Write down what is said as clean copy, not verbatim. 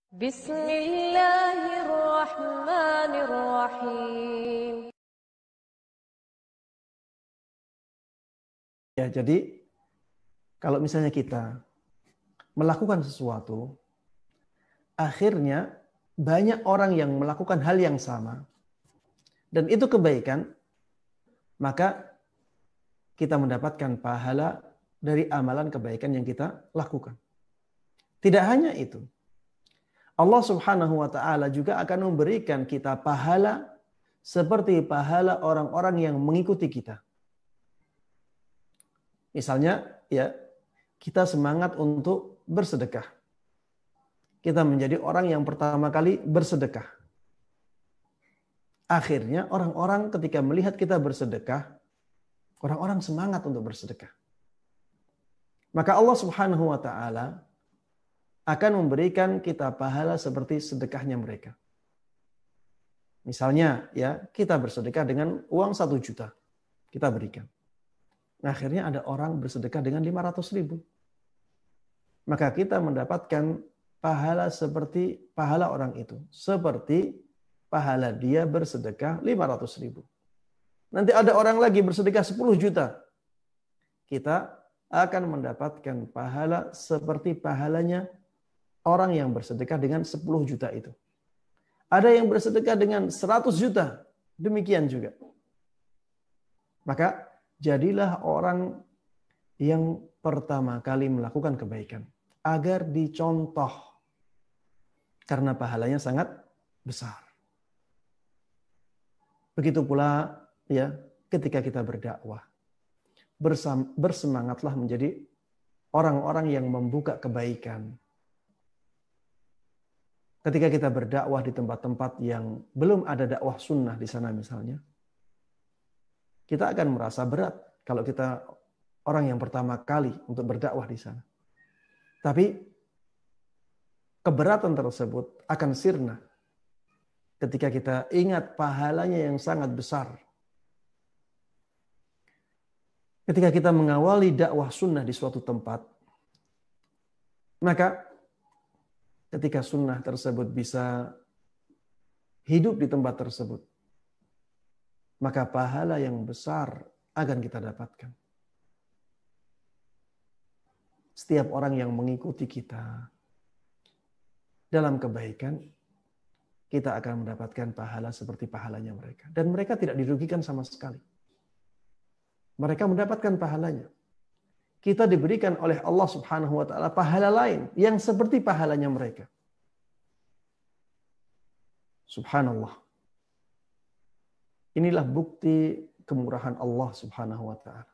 Bismillahirrahmanirrahim. Ya, jadi kalau misalnya kita melakukan sesuatu, akhirnya banyak orang yang melakukan hal yang sama, dan itu kebaikan, maka kita mendapatkan pahala dari amalan kebaikan yang kita lakukan. Tidak hanya itu, Allah Subhanahu wa Ta'ala juga akan memberikan kita pahala seperti pahala orang-orang yang mengikuti kita. Misalnya, ya, kita semangat untuk bersedekah. Kita menjadi orang yang pertama kali bersedekah. Akhirnya orang-orang ketika melihat kita bersedekah, orang-orang semangat untuk bersedekah. Maka Allah Subhanahu wa Ta'ala akan memberikan kita pahala seperti sedekahnya mereka. Misalnya, ya, kita bersedekah dengan uang 1 juta, kita berikan. Nah, akhirnya ada orang bersedekah dengan 500.000. Maka kita mendapatkan pahala seperti pahala orang itu, seperti pahala dia bersedekah 500.000. Nanti ada orang lagi bersedekah 10 juta. Kita akan mendapatkan pahala seperti pahalanya orang yang bersedekah dengan 10 juta itu. Ada yang bersedekah dengan 100 juta. Demikian juga. Maka jadilah orang yang pertama kali melakukan kebaikan. Agar dicontoh. Karena pahalanya sangat besar. Begitu pula, ya, ketika kita berdakwah. Bersemangatlah menjadi orang-orang yang membuka kebaikan. Ketika kita berdakwah di tempat-tempat yang belum ada dakwah sunnah di sana misalnya, kita akan merasa berat kalau kita orang yang pertama kali untuk berdakwah di sana. Tapi keberatan tersebut akan sirna ketika kita ingat pahalanya yang sangat besar. Ketika kita mengawali dakwah sunnah di suatu tempat, maka ketika sunnah tersebut bisa hidup di tempat tersebut, maka pahala yang besar akan kita dapatkan. Setiap orang yang mengikuti kita dalam kebaikan, kita akan mendapatkan pahala seperti pahalanya mereka. Dan mereka tidak dirugikan sama sekali. Mereka mendapatkan pahalanya. Kita diberikan oleh Allah Subhanahu wa Ta'ala pahala lain yang seperti pahalanya mereka. Subhanallah. Inilah bukti kemurahan Allah Subhanahu wa Ta'ala.